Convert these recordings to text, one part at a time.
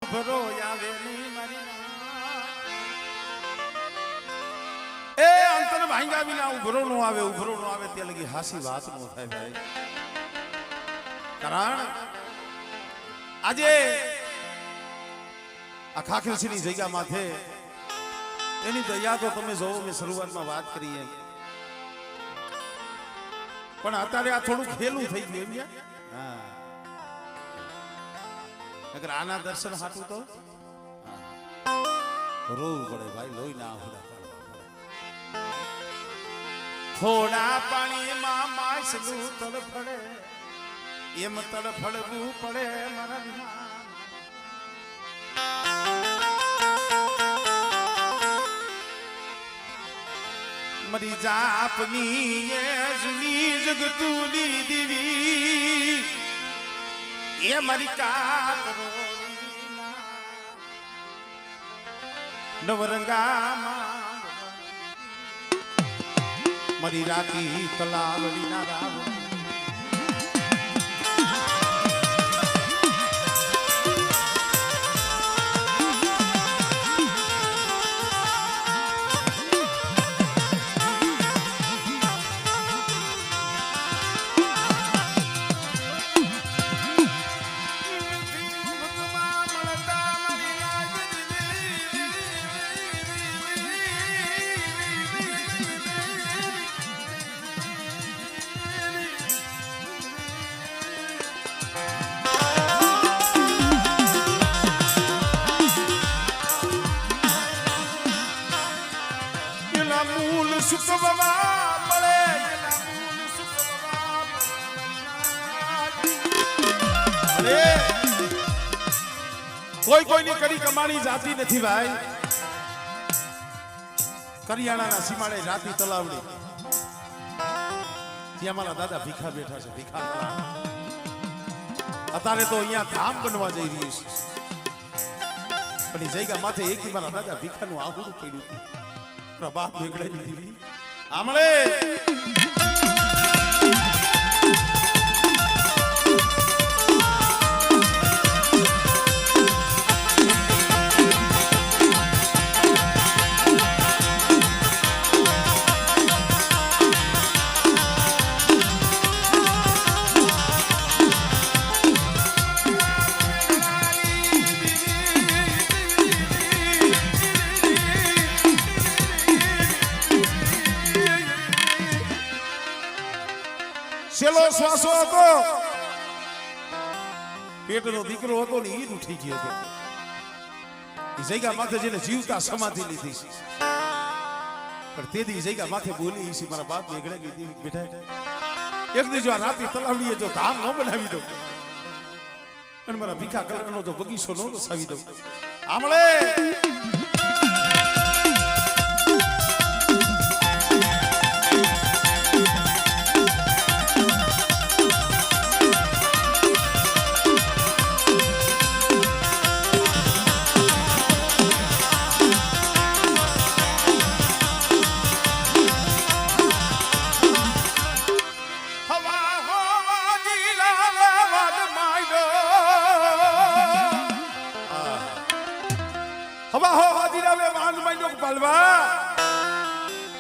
ઉભરો આવે નહીં મારી એ અંતર ભાંગ્યા વિના ઉભરો નો આવે ત્યાં લગી હાસી વાત નો થાય ભાઈ. કારણ આજે આ ખાખરસીની જગ્યા માથે એની દયા તો તમે જોવો, મેં શરૂઆતમાં વાત કરી એમ, પણ અત્યારે આ થોડું ખેલું થઈ ગયું એમ. હા, અગર આના દર્શન હાટું તો રોવું પડે ભાઈ, લોહી ના આવડા. થોડા પાણીમાં માછલું તડફડે એમ તડફડવું પડે મારા વિના. મરી જાપની એ જુની જગતુની દીવી એ મારી કાતરો નવરંગામાં મારી રાતી તલાવડી ના રાવ. કોઈ કોઈની કરી કમાણી જાતી નથી ભાઈ. કરિયાણાના સીમાડે રાતી તલાવડી ત્યાં મારા દાદા ભીખા બેઠા છે. ભીખા અત્યારે તો અહીંયા ધામ બનવા જઈ રહ્યું છે, પણ એ જગ્યા માથે એક મારા દાદા ભીખાનું આહુડું પડ્યું હતું. બાપ નીકળેલી દીવી આમળે છેલ્લો શ્વાસો હતો, પેટનો દીકરો હતો ને ઈ ઉઠી ગયો હતો. એ જગ્યા માથે જેને જીવતા સમાધિ લીધી છે, પણ તે દી જગ્યા માથે બોલી છે મારા બાપ નીકળે ગઈ બેઠા એક દી જો આ રાતી તલાવડીએ જો ધામ ન બનાવી દઉં અને મારા ભીખા કલરનો જો બગીચો ન વસાવી દઉં. આમળે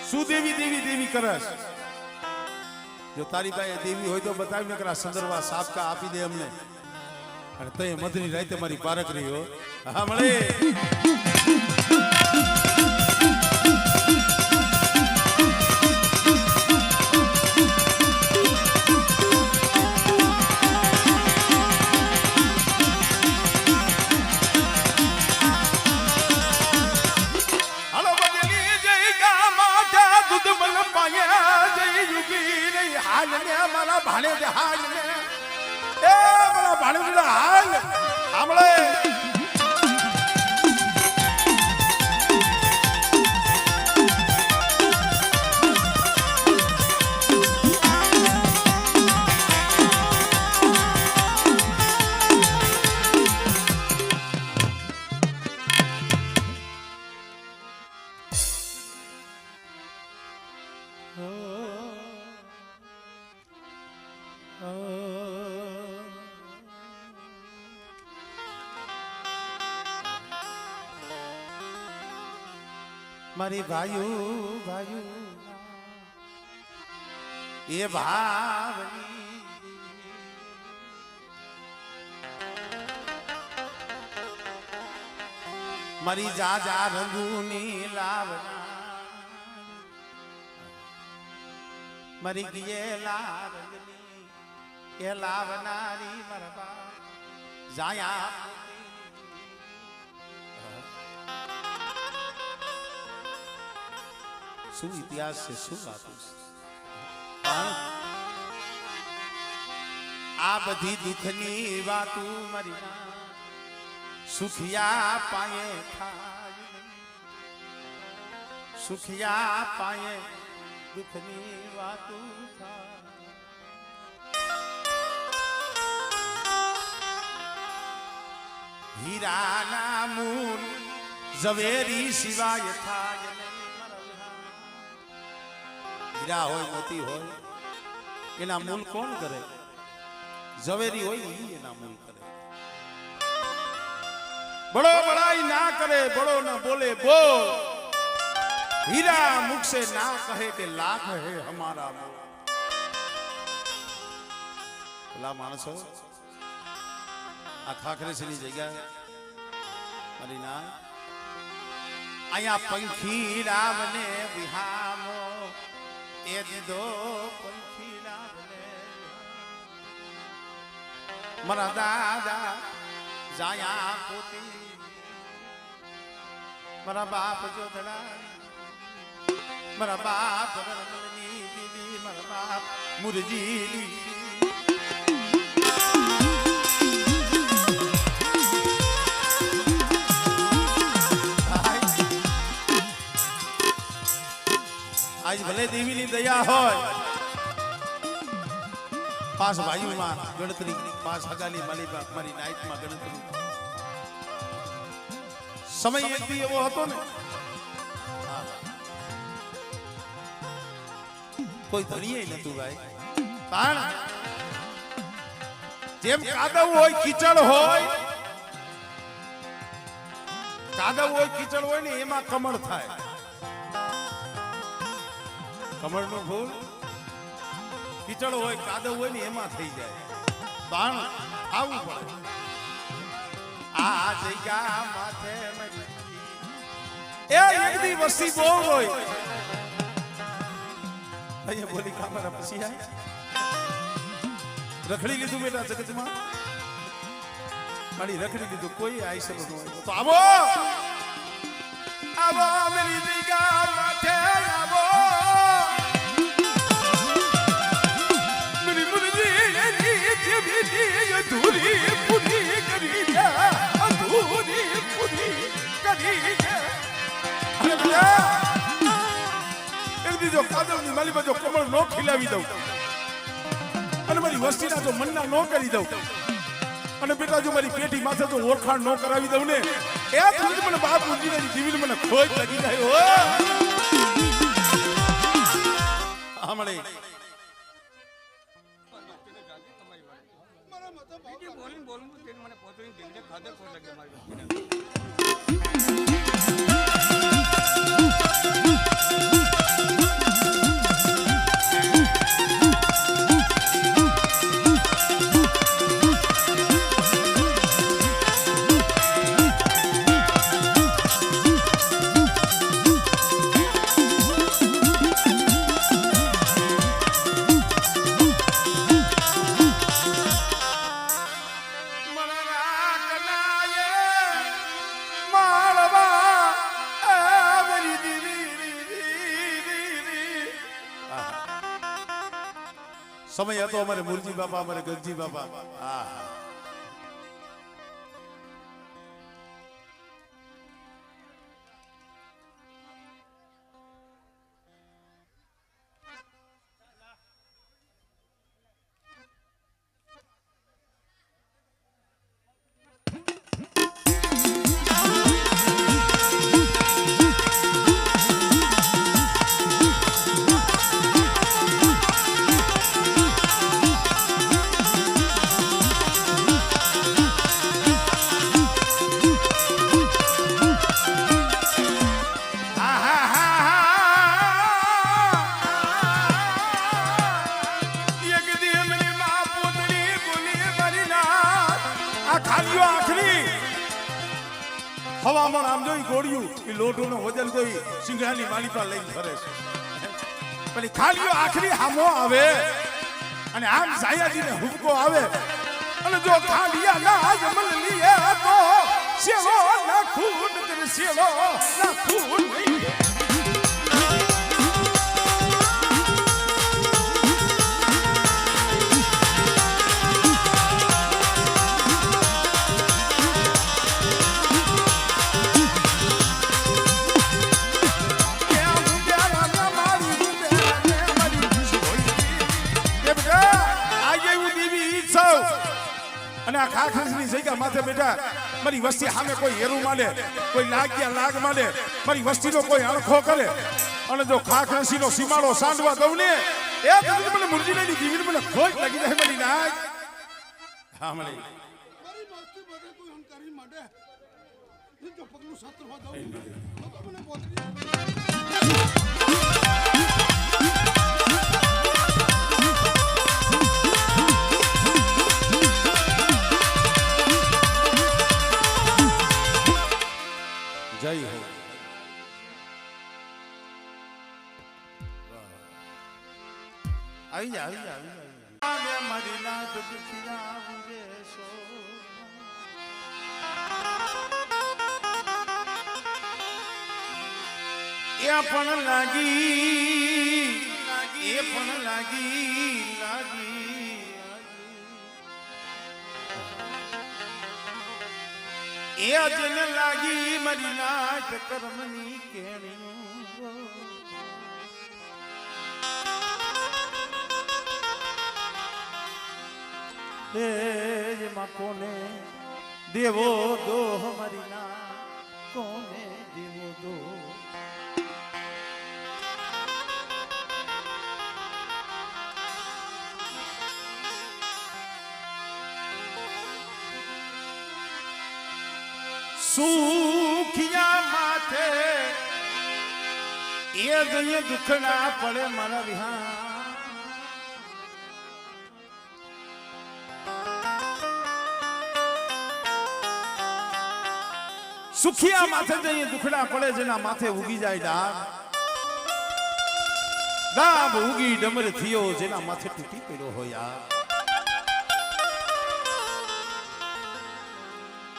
શું દેવી દેવી દેવી કરસ? જો તારી પાસે દેવી હોય તો બતાવી નકરા સંદર્ભા સાપકા આપી દે અમને. અને તે મધની રાતે મારી પારક રહ્યો. હા મળે મારા ભાણે હાલ ને એ મારા ભાણે હાલ આમળે મારી ભાઈઓ ભાઈઓ એ ભાવની મારી જાજા રંગુની લાવના મારી ગયેલા રંગની એ લાવનારી મારા જાયા શું ઇતિહાસ છે શું વાતો છે આ બધી દુઃખની વાતો મારી સુખિયા પાયે થાય સુખિયા પાયે દુઃખની વાતો થાય હીરાના મૂળ ઝવેરી સિવાય થાય હીરા હોય મોતી હોય એના મૂળ કોણ કરે ઝવેરી હોય ને એના મૂળ કરે બડો બડાઈ ના કરે બડો ના બોલે બોલ हीरा मुख से ना कहे के लाख है हमारा मोल भला मानसो आ खाखरे से नहीं जगह मारी ना आया पंखी रावने विहामो ए दो पंखी रावने मरा दादा जाया पोती मरा बाप जोधड़ा મારા બાપ રમણની દીદી મારા બાપ મુરજીની આજ ભલે દેવીની દયા હોય પાસ ભાઈઓમાં ગણતરી પાસ હગાની મારી નાઈટમાં ગણતરી સમય એક દી એવો હતો ને કોઈ ધણીએ નતું ભાઈ પણ જેમ કાદવ હોય કીચડ હોય ને એમાં કમળ થાય કમળનું ફૂલ કીચડ હોય કાદવ હોય ને એમાં થઈ જાય પણ આવું પડે આ જગ્યા માથે એ એક દી વસ્તી બહુ હોય અહીંયા બોલી કામરા પછી આય રખડી લીધું બેટા જગતમાં મારી રખડી લીધું કોઈ આઈ શકો ન તો આવો આવો મેરી દીગા માથે આવો મેરી મુરજી જેવી અધૂરી પૂરી કરી દે અધૂરી પૂરી કરી દે અરે બેટા જો કાદવની માલી બાજુ કમળ નો ખીલાવી દઉં અને મારી વસ્તીના જો મનના નો કરી દઉં અને બેટા જો મારી પેટી માથે જો ઓળખાણ નો કરાવી દઉં ને એ થોડી મને બાપુજીની જીવીને મને ખોજ લાગી જાય હો હમણે બોલું મને પોતરી દિલને ખાધે ખોજ લાગે મારી સમય હતો અમારે મુરજી બાપા અમારે ગગજી બાપા હા હવામાં આમ જોઈ ગોળ્યું એ લોટોનો વજન તો સિંગડાની માલી પર લઈને ફરે છે પેલી ખાલીઓ આખરી હામો આવે અને આમ સાયાજીને હુબકો આવે અને જો ખાલિયા ના જમલ લીએ તો સેવો ના ખૂન કરે સેવો ના ખૂન અને આ ખાખની જગ્યા માથે બેઠા મારી વસ્તી સામે કોઈ હેરું માલે કોઈ લાગ્યા લાગ માલે મારી વસ્તીનો કોઈ અણખો કરે અને જો ખાખસીનો સીમાડો સાંડવા દઉં ને એ મને મુરજીની જીવીને મને ખોટ લાગી જાય મારી નાક હા મને મારી વસ્તી બધે કોઈ હંકારી માંડે જો પગલું સાતરવા દઉં તો મને બોતરી જય હો આવી જા મારી નાથ દુખિયા વિદેશો એ પણ લાગી એ અજને લાગી મારી નાથ કર્મની કેણીઓ એમાં કોને દેવો દોહ મારી ના કોને દેવો દો સુખિયા માથે એ જઈએ દુખડા પડે મારા વિહા સુખિયા માથે જઈએ દુખડા પડે જેના માથે ઉગી જાય ડાબ ઉગી ડમર થયો જેના માથે તૂટી પડ્યો હોય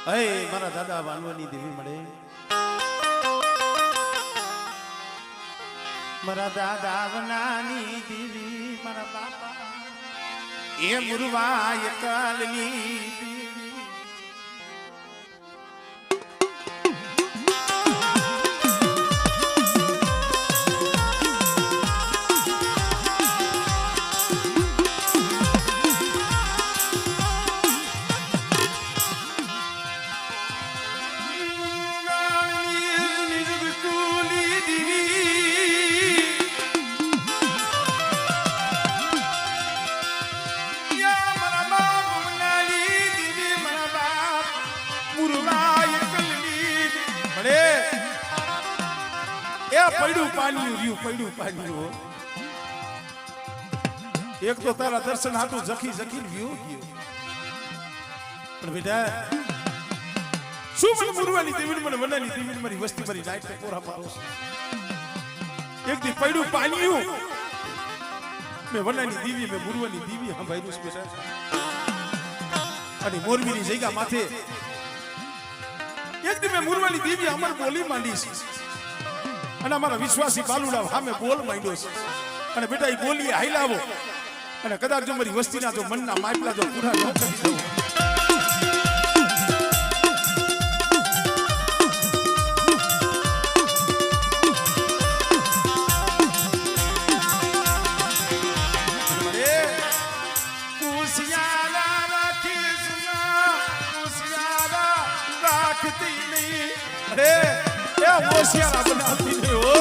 હે મારા દાદા વાનવાની દેવી મળે મારા દાદા વનાની દેવી મારા બાપા એ મુરવા કાલની પડ્યું પાણી એક તો તારા દર્શન હાટું જખી વ્યૂ ગયો પણ બેટા શું મને મુરવાની દેવી મને વનાની દેવી મારી વસ્તી મારી નાઈટ પોરા પાડો એક દી પડ્યું પાણી મેં વનાની દેવી મેં મુરવાની દેવી હા ભાઈ રૂસ બેટા અને મોરબીની જગ્યા માથે એક દી મેં મુરવાની દેવી અમર બોલી માંડી છે અને અમારા વિશ્વાસી બાલુડા સામે બોલ માંડ્યો છે અને બેટા એ બોલીએ હાઈલાવો અને કદાચ જો મારી વસ્તીના જો મનના માટલા જો પૂરા ન કરી દઉં હોશિયાર બનાવતી નહીં હો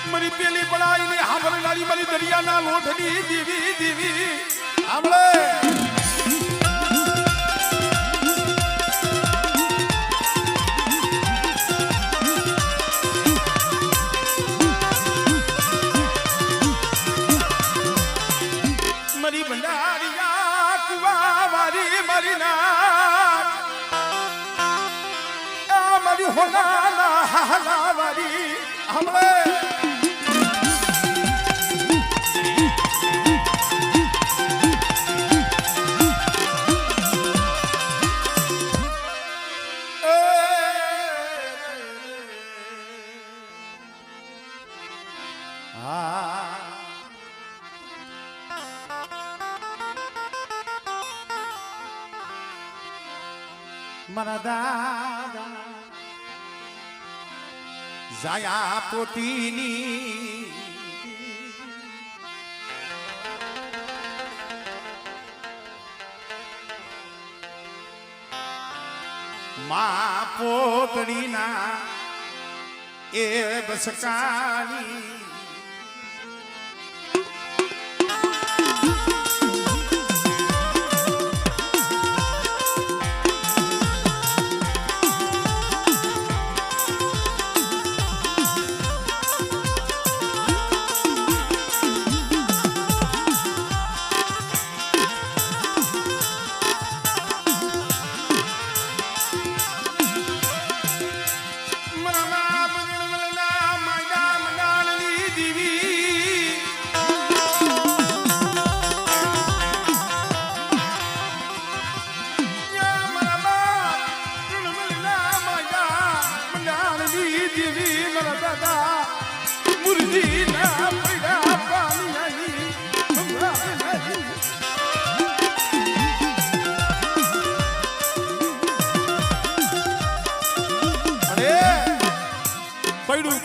મારી પેલી પડાઈ ને હાંભળ લાલી મારી દરિયાના લોઢની દીવી હાંભળે હોના હાલાવારી હમણે મારા દાદા જાયા પોતીની મા પોતડીના એ બસકાની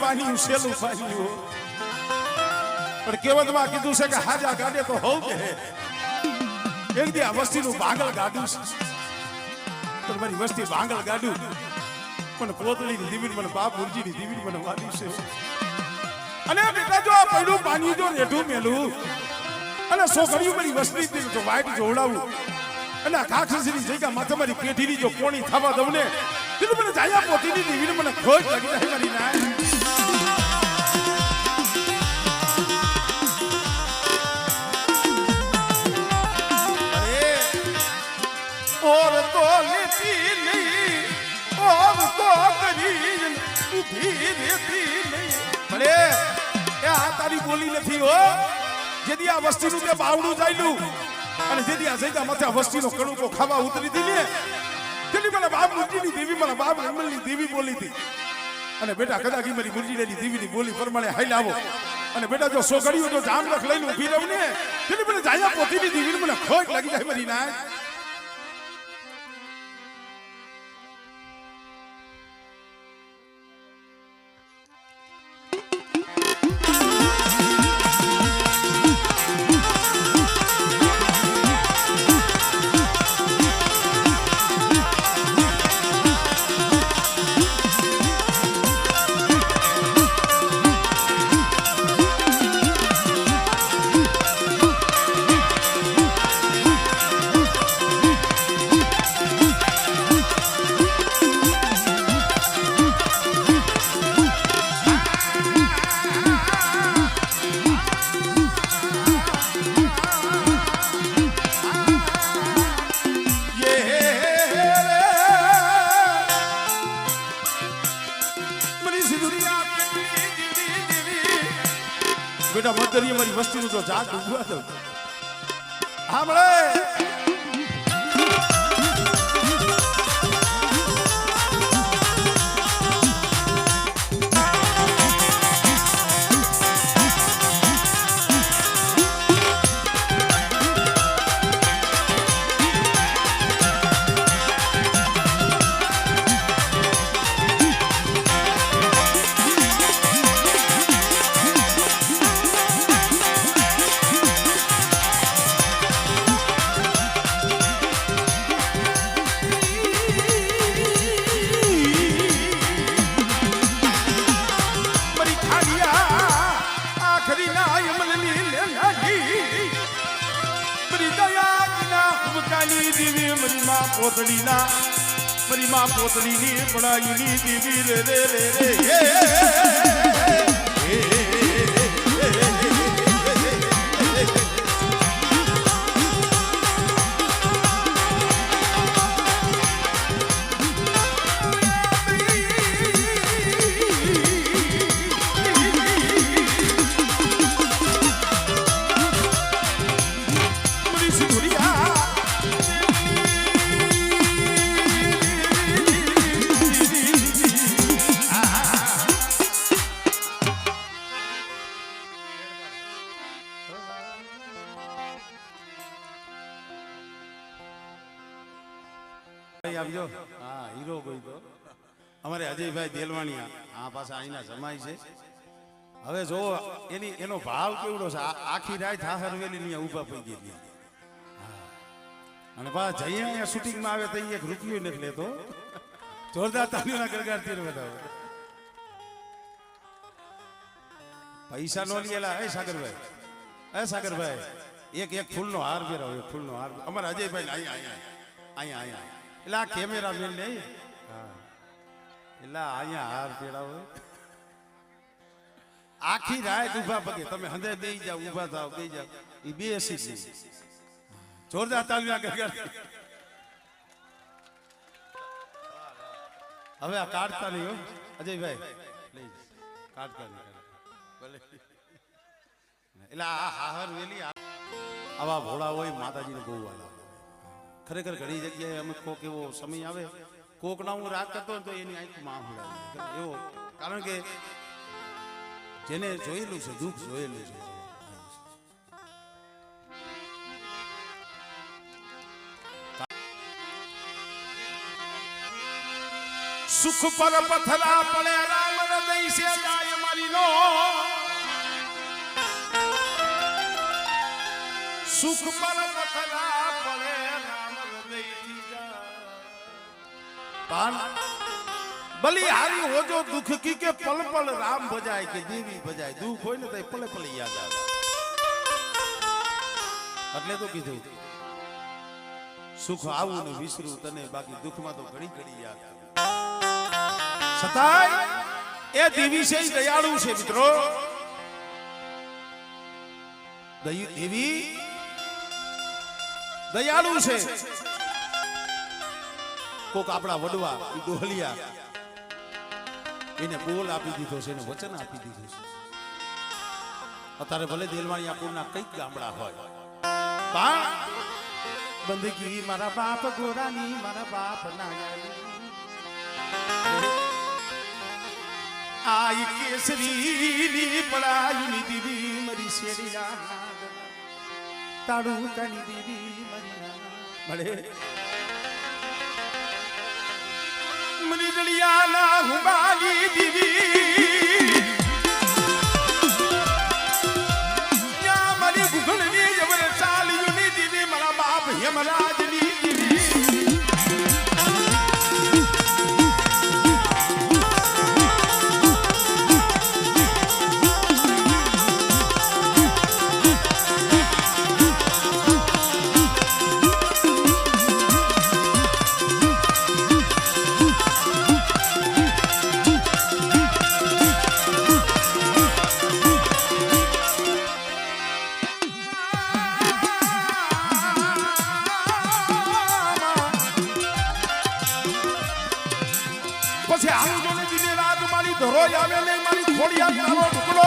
પાણી સેલું પાણી પણ કેવતમાં કીધું છે કે હાજા ગાડે તો હોવ કે એક દી આ વસ્તીનું ભાંગલ ગાડું છે પણ મારી વસ્તી ભાંગલ ગાડું પણ પોતળીની દીવીન મને બાપ ઉર્જીની દીવીન મને વાદી છે અને બેટા જો આ પડ્યું પાણી જો રેઠું મેલું અને છોકરીઓ મારી વસ્તી તો વાઈટ જોડાવું અને આ કાક્ષસની જગ્યા માથે મારી પેઢીની જો કોણી થવા દઉં ને તો મને જાયા પોતીની દીવીને મને ખોજ લાગી જાય મારી ના और तो लेती नहीं और तो करी उठी रहती नहीं भले એ આ તારી બોલી નથી હો જેદી આ વસ્તીનું તે બાવડું જાયલું અને જેદી આ જગ્યા માથે વસ્તીનો કણુકો ખાવા ઉતરી હતી ને તેની મને બાપ મુરજીની દેવી મને બાપ રમણની દેવી બોલી હતી અને બેટા કદાચ મારી મુરજીની દેવીની બોલી પ્રમાણે હાઈ લાવો અને બેટા જો સોગડીઓ જો જામ લખ લઈને ઊભી રહું ને તેની મને જાયા પોતીની દેવીને મને ખોટ લાગી જાય મારી ના બેટા મધરી મારી વસ્તીનું તો જાત ઉભા દઉં સાંભળે પોતડીના મારી માં પોતડીની પડાઈની દીવી રે રે રે રે ભાઈ આવજો. હા હીરો કોઈ તો અમારે અજયભાઈ દેલવાણીયા આ પાછા અહીંના જમાઈ છે. હવે જો એનો ભાવ કેવડો છે. આખી રાત હાહર વેલી ની ઊભા પડી ગઈ. અને બા જઈએ અહીંયા શૂટિંગમાં આવે તો એક રૂપિયો નથી લેતો. જોરદાર તાલીઓના ગરગાડતી બધા પૈસા નો લીએલા. એ સાગરભાઈ એક ફૂલનો હાર પહેરાવો. એક ફૂલનો હાર અમારા અજયભાઈ અહીંયા એટલે આ કેમેરા મેન ને એટલે અહીંયા હાર પહેરાવો. આખી રાત ઉભા પગે તમે હંધે બેસી જાવ, ઉભા થાવ, બેસી જાવ. એ બેસી જ જોરદાર તાલીઓના ગરગાડતી. હવે આ કાઢતા નહીં હો અજયભાઈ, પ્લીઝ કાઢતા નહીં. એટલે આ હાહર વેલી આવા ભોળા હોય માતાજીને બહુ વાલા. ખરેખર ઘણી જગ્યાએ અમે કોક એવો સમય આવે કોક ના હું રાગ કરતો તો એની આંખમાં આંખ એવો. કારણ કે જેને જોયેલું છે દુઃખ જોયેલું છે. સુખ પર પથરા પડે રામ હૃદય સે જાય મારી નો. સુખ પર પથરા પડે રામ હૃદય થી જાય. પાન ભલી હારી હોજો દુઃખ કી કે પલ પલ રામ ભજાય કે દેવી ભજાય. દુઃખ હોય ને તો પલે પલે યાદ આવે. એટલે તો કીધું સુખ આવું ને વિસરું તને, બાકી દુઃખમાં તો ઘડી ઘડી યાદ આવે. છતાંય એ દેવી છે દયાળુ છે મિત્રો. દેવી દયાળુ છે. કોક આપણા વડવા ડોહલિયા એને બોલ આપી દીધો છે, એને વચન આપી દીધું છે. અત્યારે ભલે દેલવાણી આપુરના કઈક ગામડા હોય પણ બંદગી મારા બાપ ગોરાની, મારા બાપ નાયાની આઈ કેસરી પડાયુની દીવી મરી શેરિયા તાડું તાની દીવી મરી મળે મરી જલિયાના હુબાલી દીવી યા મરી ગુગળની જબર ચાલીયુની દીવી મારા બાપ હેમરાજની દીવી. પછી આવું જોને દિને રાત મારી ધરો આવે ને મારી ખોડિયા તારો ટુકડો.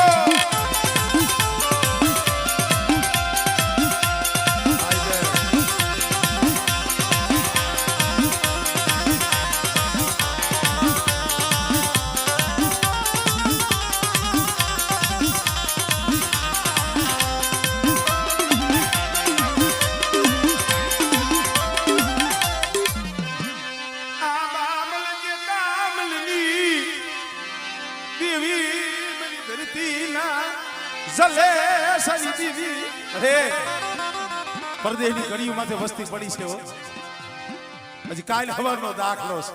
પરદેશની કડીઓ માથે વસ્તી પડી છે. હજી કાલ હવારનો દાખલો છે.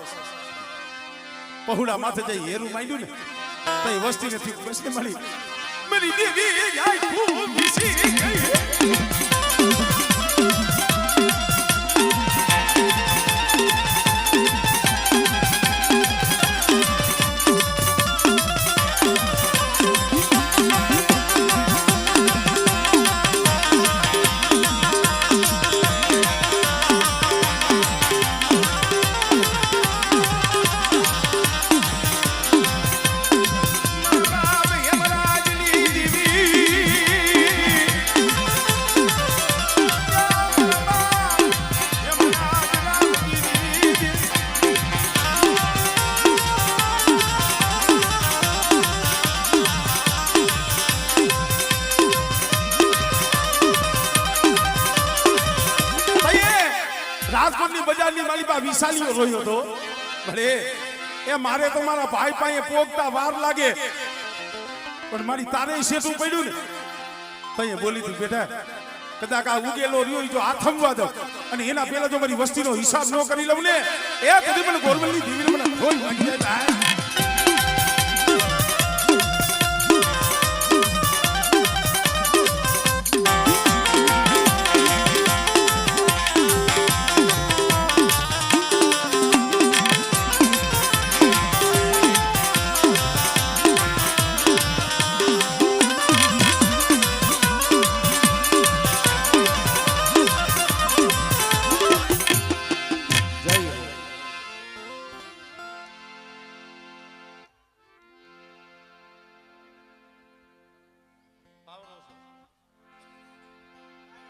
પહોળા માથે જઈ હેરું માંડ્યું ને તો એ વસ્તી નથી વસ્તી મળી. મારી દેવી આખું વિસી ગઈ. બજારની મારી પાસે વિશાલીઓ રોયો હતો ભલે એ મારે તો મારા ભાઈ પાસે પોગતા વાર લાગે પણ મારી તારે શેઠું પડ્યું ને તઈએ બોલી હતી બેટા કદાચ આ ઉગેલો રહ્યો જો આથમવા દો અને એના પહેલા જો મારી વસ્તીનો હિસાબ ન કરી લઉં ને એ કદી મને ગોરમલની દીવીને મને ધોઈ નાખી જાય